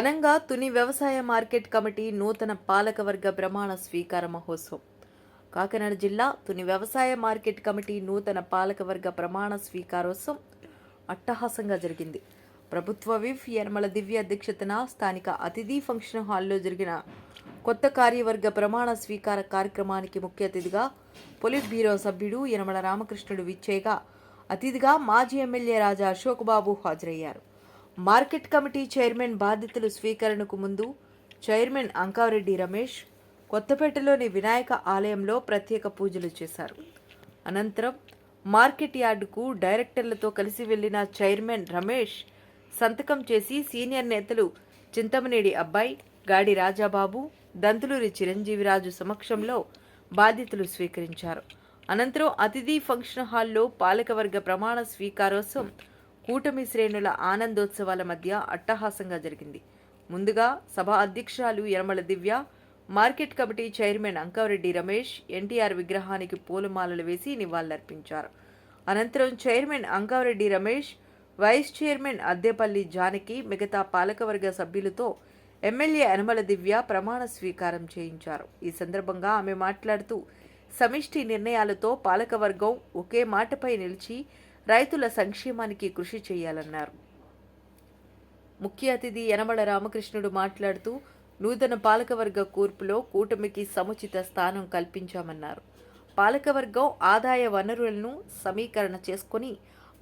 ఘనంగా తుని వ్యవసాయ market committee నూతన పాలకవర్గ ప్రమాణ స్వీకార మహోత్సవం. కాకినాడ జిల్లా తుని వ్యవసాయ మార్కెట్ కమిటీ నూతన పాలకవర్గ ప్రమాణ స్వీకారోత్సవం అట్టహాసంగా జరిగింది. ప్రభుత్వ విప్ యనమల దివ్య అధ్యక్షతన స్థానిక అతిథి ఫంక్షన్ హాల్లో జరిగిన కొత్త కార్యవర్గ ప్రమాణ స్వీకార కార్యక్రమానికి ముఖ్య అతిథిగా పొలిట్ బ్యూరో సభ్యుడు యనమల రామకృష్ణుడు విచ్చేయగా, అతిథిగా మాజీ ఎమ్మెల్యే రాజా అశోక్ బాబు హాజరయ్యారు. మార్కెట్ కమిటీ చైర్మన్ బాధ్యతలు స్వీకరణకు ముందు చైర్మన్ అంకారెడ్డి రమేష్ కొత్తపేటలోని వినాయక ఆలయంలో ప్రత్యేక పూజలు చేశారు. అనంతరం మార్కెట్ యార్డుకు డైరెక్టర్లతో కలిసి వెళ్లిన చైర్మన్ రమేష్ సంతకం చేసి సీనియర్ నేతలు చింతమనేడి అబ్బాయి, గాడి రాజాబాబు, దంతులూరి చిరంజీవిరాజు సమక్షంలో బాధ్యతలు స్వీకరించారు. అనంతరం అతిథి ఫంక్షన్ హాల్లో పాలకవర్గ ప్రమాణ స్వీకారోత్సవం కూటమి శ్రేణుల ఆనందోత్సవాల మధ్య అట్టహాసంగా జరిగింది. ముందుగా సభ అధ్యక్షురాలు Yanamala Divya, market committee chairman Ankareddy Ramesh NTR విగ్రహానికి పూలమాలలు వేసి నివాళులర్పించారు. అనంతరం chairman Ankareddy Ramesh, vice chairman Addepalli Janaki, మిగతా పాలకవర్గ సభ్యులతో ఎమ్మెల్యే యనమల దివ్య ప్రమాణ స్వీకారం చేయించారు. ఈ సందర్భంగా ఆమె మాట్లాడుతూ, సమిష్టి నిర్ణయాలతో పాలకవర్గం ఒకే మాటపై నిలిచి రైతుల సంక్షేమానికి కృషి చేయాలన్నారు. ముఖ్య అతిథి యనమల రామకృష్ణుడు మాట్లాడుతూ, నూతన పాలకవర్గ కూర్పులో కూటమికి సముచిత స్థానం కల్పించామన్నారు. పాలకవర్గం ఆదాయ వనరులను సమీకరణ చేసుకుని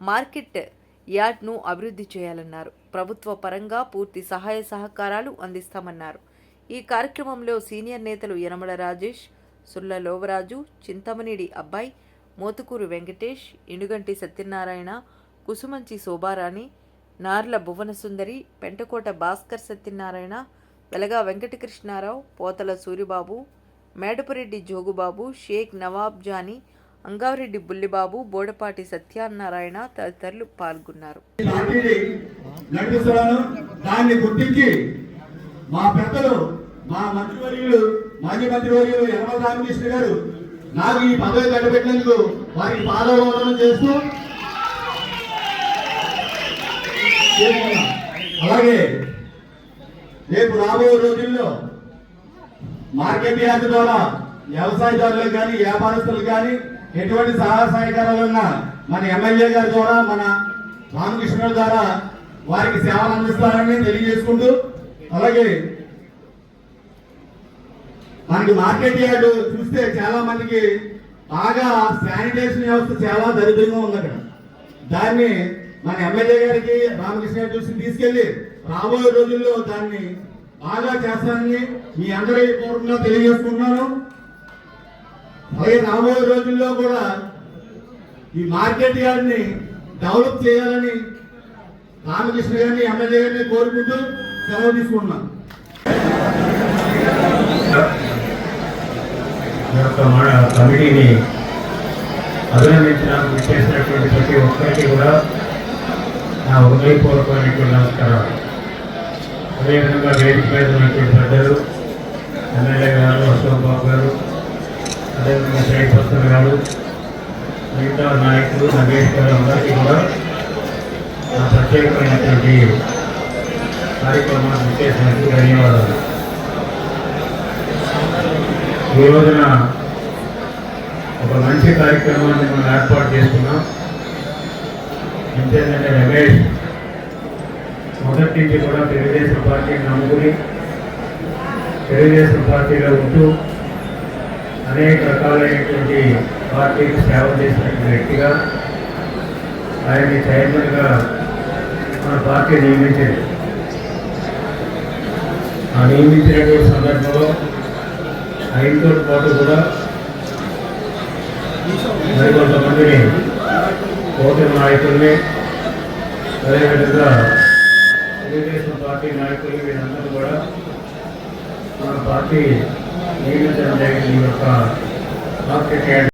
మార్కెట్ యార్డ్ను అభివృద్ధి చేయాలన్నారు. ప్రభుత్వ పరంగా పూర్తి సహాయ సహకారాలు అందిస్తామన్నారు. ఈ కార్యక్రమంలో సీనియర్ నేతలు యనమల రాజేష్, సుల్ల లోవరాజు, చింతమనేడి అబ్బాయి, మోతుకూరు వెంకటేష్, ఇనుగంటి సత్యనారాయణ, కుసుమంచి శోభారాణి, నార్ల భువనసుందరి, పెంటకోట భాస్కర్ సత్యనారాయణ, వెలగా వెంకటకృష్ణారావు, పోతల సూరిబాబు, మేడపురెడ్డి జోగుబాబు, షేక్ నవాబ్ జానీ, అంగారెడ్డి బుల్లిబాబు, బోడపాటి సత్యనారాయణ తదితరులు పాల్గొన్నారు. మాజీ మంత్రివర్యులు యనమల రామకృష్ణ గారు నాకు ఈ పదవి కట్టబెట్టినందుకు వారికి పాదవందనం చేస్తూ, అలాగే రేపు రాబోయే రోజుల్లో మార్కెట్ యార్డ్ ద్వారా వ్యవసాయదారులకు కానీ వ్యాపారస్తులకు కానీ ఎటువంటి సహాయ సహకారాలున్నా మన ఎమ్మెల్యే గారి ద్వారా, మన రామకృష్ణ ద్వారా వారికి సేవలు అందిస్తారని తెలియజేసుకుంటూ, అలాగే మనకి మార్కెట్ యార్డ్ చూస్తే చాలా మందికి బాగా శానిటేషన్ వ్యవస్థ చాలా దరిద్రంగా ఉంది అక్కడ. దాన్ని మన ఎమ్మెల్యే గారికి రామకృష్ణ గారి దృష్టికి తీసుకెళ్లి రాబోయే రోజుల్లో దాన్ని బాగా చేస్తానని మీ అందరి పూర్వకంగా తెలియజేసుకుంటున్నాను. అలాగే రాబోయే రోజుల్లో కూడా ఈ మార్కెట్ యార్డ్ని డెవలప్ చేయాలని రామకృష్ణ గారిని ఎమ్మెల్యే గారిని కోరుకుంటూ సెలవు తీసుకుంటున్నాను. కమిటీని అభినందించడానికి విచ్చేసినటువంటి ప్రతి ఒక్కరికి కూడా నా హృదయపూర్వకమైనటువంటి నమస్కారాలు. అదేవిధంగా వేదిక మీద ఉన్నటువంటి పెద్దలు, ఎమ్మెల్యే గారు, అశోక్ బాబు గారు, అదేవిధంగా శ్రీపత్ర గారు, మిగతా నాయకులు, నగేష్ గారు అందరికీ కూడా నా ప్రత్యేకమైనటువంటి కార్యక్రమాన్ని విచ్చేసినందుకు ధన్యవాదాలు. ఈ రోజున ఒక మంచి కార్యక్రమాన్ని మనం ఏర్పాటు చేసుకున్నాం. ఏంటంటే రమేష్ మొదటి నుంచి కూడా తెలుగుదేశం పార్టీని నమ్ముకుని తెలుగుదేశం పార్టీలో ఉంటూ అనేక రకాలైనటువంటి పార్టీకి సేవ చేసినటువంటి వ్యక్తిగా ఆయన్ని చైర్మన్గా మన పార్టీ నియమించింది. ఆ నియమించినటువంటి సందర్భంలో ఆయనతో పాటు కూడా మరికొంతమందిని ఓటర్ నాయకుల్ని, అదేవిధంగా తెలుగుదేశం పార్టీ నాయకులు, వీరందరూ కూడా మన పార్టీ నియమించడం జరిగింది. ఈ యొక్క మార్కెట్ యార్డ్